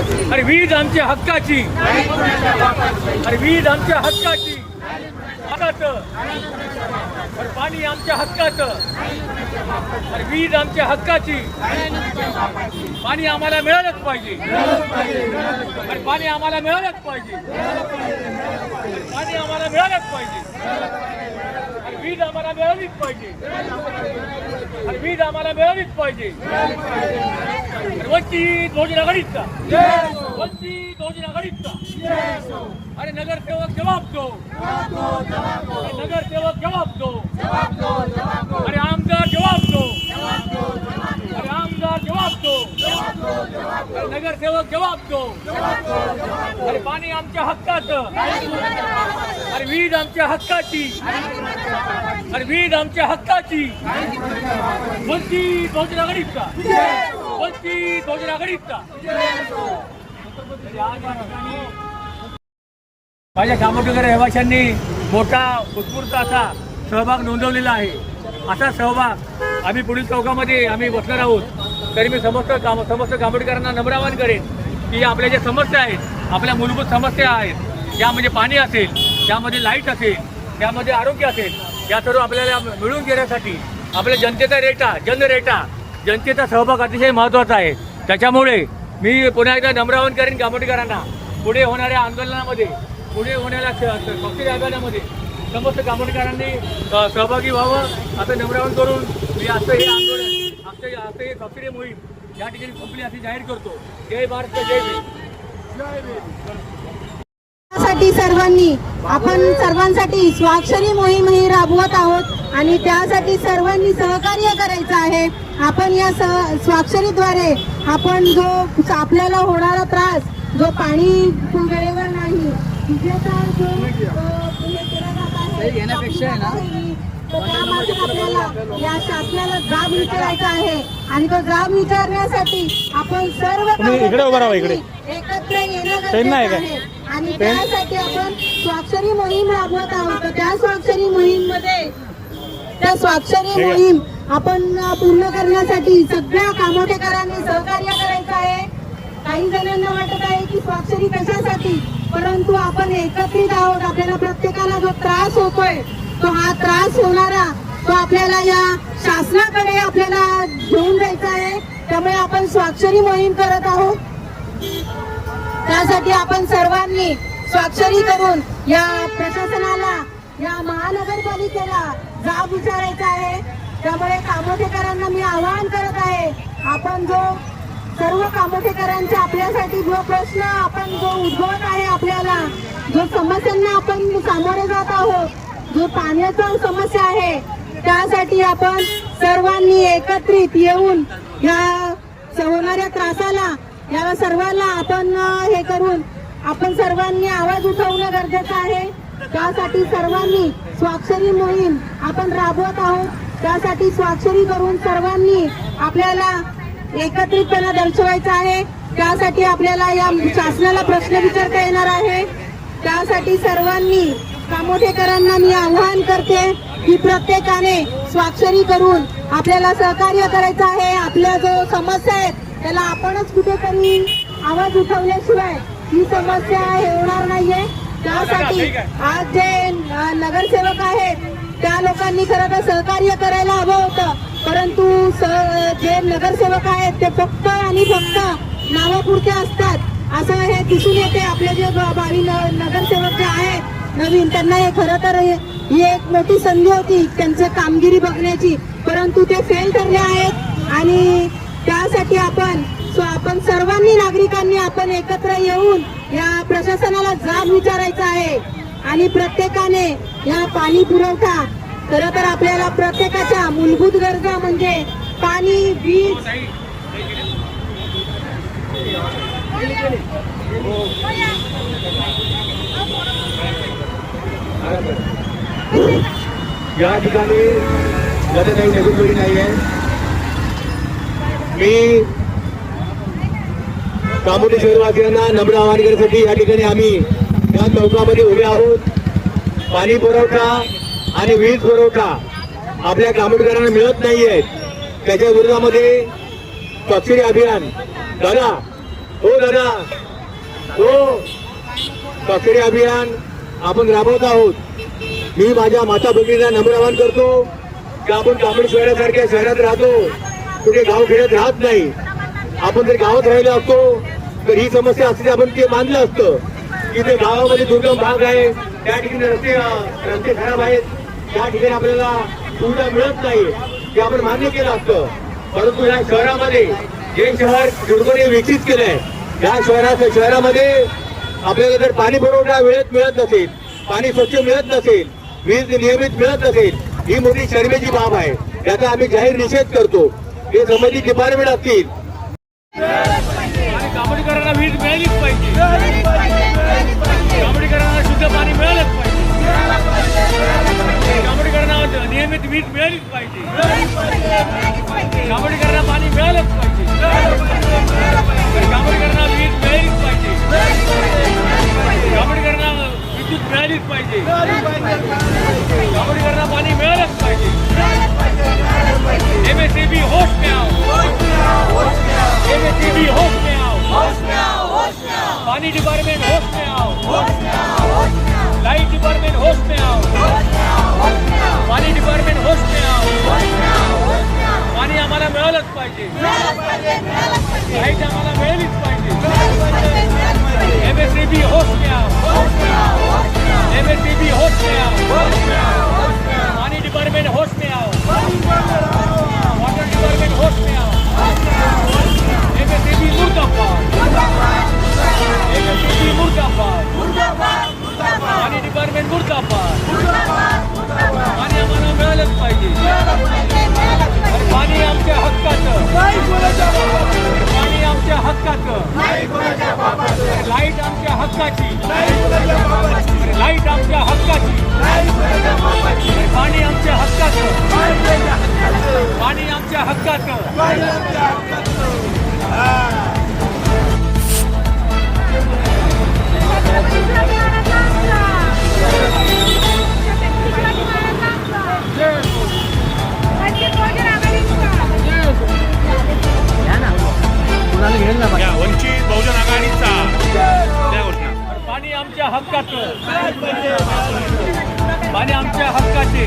अरे वीज आमच्या हक्काची, अरे वीज आमच्या हक्काची, अरे पाणी आमच्या हक्काचं, अरे वीज आमच्या हक्काची, पाणी आम्हाला मिळालंच पाहिजे, अरे पाणी आम्हाला मिळालंच पाहिजे, पाणी आम्हाला मिळालंच पाहिजे, अरे वीज आम्हाला मिळालीच पाहिजे, अरे वीज आम्हाला मिळालीच पाहिजे. वंचित बहुजन आघाडीचा, वंचित बहुजन आघाडीचा. अरे नगरसेवक जवाब दो, अरे नगरसेवक जवाब दो, अरे आमदार जवाब दो, अरे आमदार जवाब दो, अरे नगरसेवक जवाब दो. अरे पाणी आमच्या हक्काचं, अरे वीज आमच्या हक्काची, अरे वीज आमच्या हक्काची. वंचित बहुजन आघाडीचा, वंचित बहुजन आघाडीचा. माझ्या कामोठेकर रहिवाशांनी मोठा उत्स्फूर्त असा सहभाग नोंदवलेला आहे. असा सहभाग आम्ही पुढील चौकामध्ये आम्ही बसणार आहोत. तरी मी समस्त कामोठेकरांना नम्र आवाहन करेन की आपल्या ज्या समस्या आहेत, आपल्या मूलभूत समस्या आहेत, यामध्ये पाणी असेल, त्यामध्ये लाईट असेल, त्यामध्ये आरोग्य असेल, या सर्व आपल्याला मिळवून घेण्यासाठी आपल्या जनतेचा सहभाग अतिशय महत्त्वाचा आहे. त्याच्यामुळे मी पुन्हा एकदा नम्र आवाहन करेन कामोठेकरांना पुढे होणाऱ्या आंदोलनामध्ये, पुढे होणाऱ्या पक्षी आंदोलनामध्ये समस्त कामोठेकरांनी सहभागी व्हावं असं नम्र आवाहन करून मी असं हे आंदोलन, असं हे सक्रिय मोहीम या ठिकाणी संपली असे जाहीर करतो. जय भारत, जय भीम, जय भीम. साठी सर्वांनी आपण सर्वांसाठी स्वाक्षरी मोहीम ही राबवत आहोत आणि त्यासाठी सर्वांनी सहकार्य करायचं आहे. आपण या स्वाक्षरीद्वारे आपण जो आपल्याला होणारा त्रास, जो पाणी वेळेवर नाही, विजेचा जो येण्यापेक्षा आहे ना, आपल्याला या शासनाला जाब विचारायचा आहे आणि तो जाब विचारण्यासाठी आपण सर्व एकत्र येणं गरजेचं आहे. आणि त्यासाठी आपण स्वाक्षरी मोहीम राबवत आहोत. त्या स्वाक्षरी मोहीम मध्ये आपण पूर्ण करण्यासाठी सगळ्या कामोठेकरांनी सहकार्य करायचं आहे. काही जणांना वाटत आहे की स्वाक्षरी कशासाठी, परंतु आपण एकत्रित आहोत. आपल्याला प्रत्येकाला जो त्रास होतोय, तो हा त्रास होणारा तो आपल्याला या शासनाकडे आपल्याला घेऊन जायचा आहे. त्यामुळे आपण स्वाक्षरी मोहीम करत आहोत. त्यासाठी आपण सर्वांनी स्वाक्षरी करून या प्रशासनाला, या महानगरपालिकेला जाब विचारायचा आहे. त्यामुळे कामोठेकरांना मी आवाहन करत आहे, आपण जो सर्व कामोठेकरांच्या आपल्यासाठी जो प्रश्न आपण जो उद्भवत आहे, आपल्याला जो समस्यांना आपण सामोरे जात आहोत, जो पाण्याचा समस्या आहे, त्यासाठी आपण सर्वांनी एकत्रित येऊन या होणाऱ्या त्रासाला, या सर्वांना आपण हे करून आपण सर्वांनी आवाज उठवणं गरजेचं आहे. त्यासाठी सर्वांनी स्वाक्षरी मोहीम आपण राबवत आहोत. त्यासाठी स्वाक्षरी करून सर्वांनी आपल्याला एकत्रितपणा दर्शवायचा आहे. त्यासाठी आपल्याला या शासनाला प्रश्न विचारता येणार आहे. त्यासाठी सर्वांनी कामोठेकरांना मी आवाहन करते की प्रत्येकाने स्वाक्षरी करून आपल्याला सहकार्य करायचं आहे. आपल्या जो समस्या आहेत त्याला आपणच कुठेतरी आवाज उठवल्याशिवाय ही समस्या होणार नाहीये. त्यासाठी आज जे नगरसेवक आहेत त्या लोकांनी खरं तर सहकार्य करायला हवं होतं, परंतु जे नगरसेवक आहेत ते फक्त आणि फक्त नावापुरते असतात असं हे दिसून येते. आपले जे भावी नगरसेवक जे आहेत नवीन, त्यांना हे खरं तर ही एक मोठी संधी होती त्यांचं कामगिरी बघण्याची, परंतु ते फेल ठरले आहेत. आणि त्यासाठी आपण सर्वांनी नागरिकांनी आपण एकत्र येऊन या प्रशासनाला जाब विचारायचा आहे. आणि प्रत्येकाने या पाणी पुरवठा, खरं तर आपल्याला प्रत्येकाच्या मूलभूत गरजा म्हणजे पाणी, वीज, या ठिकाणी काही नवीन नाही आहे. मी कामोठे शहरवासियांना नम्र आवाहन करण्यासाठी या ठिकाणी आम्ही या चौकामध्ये उभे आहोत. पाणी पुरवठा आणि वीज पुरवठा आपल्या कामोठेकरांना मिळत नाहीये. त्याच्या विरोधामध्ये स्वाक्षरी अभियान करा. हो दादा, हो स्वाक्षरी अभियान आपण राबवत आहोत. मी माझ्या माता भगिनींना नम्र आवाहन करतो की आपण कामोडी शहरासारख्या शहरात राहतो, कुठे गाव खेड्यात राहत नाही. आपण जर गावात राहिलो असतो तर ही समस्या असते, आपण ते मानलं असतं की ते गावामध्ये दुर्गम भाग आहे, त्या ठिकाणी रस्ते खराब आहेत, त्या ठिकाणी आपल्याला सुविधा मिळत नाही, ते आपण मान्य केलं असतं. परंतु या शहरामध्ये जे शहर दुर्गणे विकसित केलंय, या शहरामध्ये आपल्याला जर पाणी पुरवठा वेळेत मिळत नसेल, पाणी स्वच्छ मिळत नसेल, वीज नियमित मिळत नसेल, ही मोठी शर्मेची बाब आहे. याचा आम्ही जाहीर निषेध करतो. हे संबंधित डिपार्टमेंट असतील, आणि कामडीकरांना वीज मिळालीच पाहिजे, कामडीकरांना शुद्ध पाणी मिळालंच पाहिजे, कामडीकरांना नियमित वीज मिळालीच पाहिजे, कामडीकरांना पाणी मिळालंच पाहिजे, कामडीकरांना वीज मिळालीच पाहिजे, कामडीकरांना विद्युत मिळालीच पाहिजे, कामडीकरांना पाणी मिळालंच पाहिजे. MSEB होश में आओ, MSEB होश में आओ, पानी डिपार्टमेंट होश में आओ, लाइट डिपार्टमेंट होश में आओ, पाणी डिपार्टमेंट होश में आओ. पाणी आम्हाला मिळालंच पाहिजे, लाईट आम्हाला मिळालीच पाहिजे. MSEB होश में आओ, MSEB होश में आओ, पानी डिपार्टमेंट होश में आओ, वाटर डिपार्टमेंट होश में आओ. MSEB मुर्दाबाद, MSEB मुर्दाबाद, पाणी डिपार्टमेंट मुर्दाबाद. पाणी आम्हाला मिळालंच पाहिजे, पाणी आमच्या हक्काचं, पाणी आमच्या हक्काचं, लाईट आमच्या हक्काची, लाईट आमच्या हक्काची, पाणी आमच्या हक्काचं, पाणी आमच्या हक्काचं. या वंचित बहुजन आघाडीचा त्या घोषणा. पाणी आमच्या हक्काचं, पाणी आमच्या हक्काचे.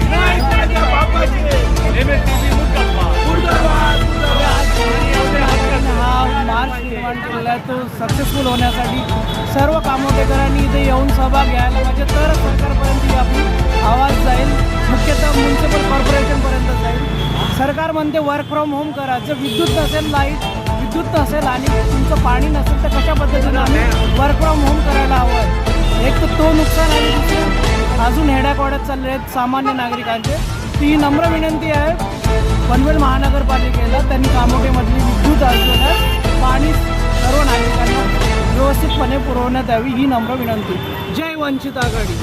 MSEB मुर्दाबाद. पाणी आमच्या हक्काचं. हा मार्च निर्माण केलेला आहे, तो सक्सेसफुल होण्यासाठी सर्व कामोठेकरांनी इथे येऊन सहभाग घ्यायला पाहिजे, तर सरकारपर्यंत ही आपली आवाज जाईल, मुख्यतः म्युन्सिपल कॉर्पोरेशनपर्यंत जाईल. सरकार म्हणते वर्क फ्रॉम होम करा, जर विद्युत नसेल, लाईट विद्युत नसेल आणि तुमचं पाणी नसेल तर कशा पद्धतीनं आम्ही वर्क फ्रॉम होम करायला हवं आहे. एक तर तो नुकसान आणि दुसरं अजून हेड्याक चालले आहेत सामान्य नागरिकांचे. ती नम्र विनंती आहे पनवेल महानगरपालिकेला, त्यांनी कामोठेमधली विद्युत असल्यास पाणी सर्व नागरिकांना व्यवस्थितपणे पुरवण्यात यावी, ही नम्र विनंती. जय वंचित आघाडी.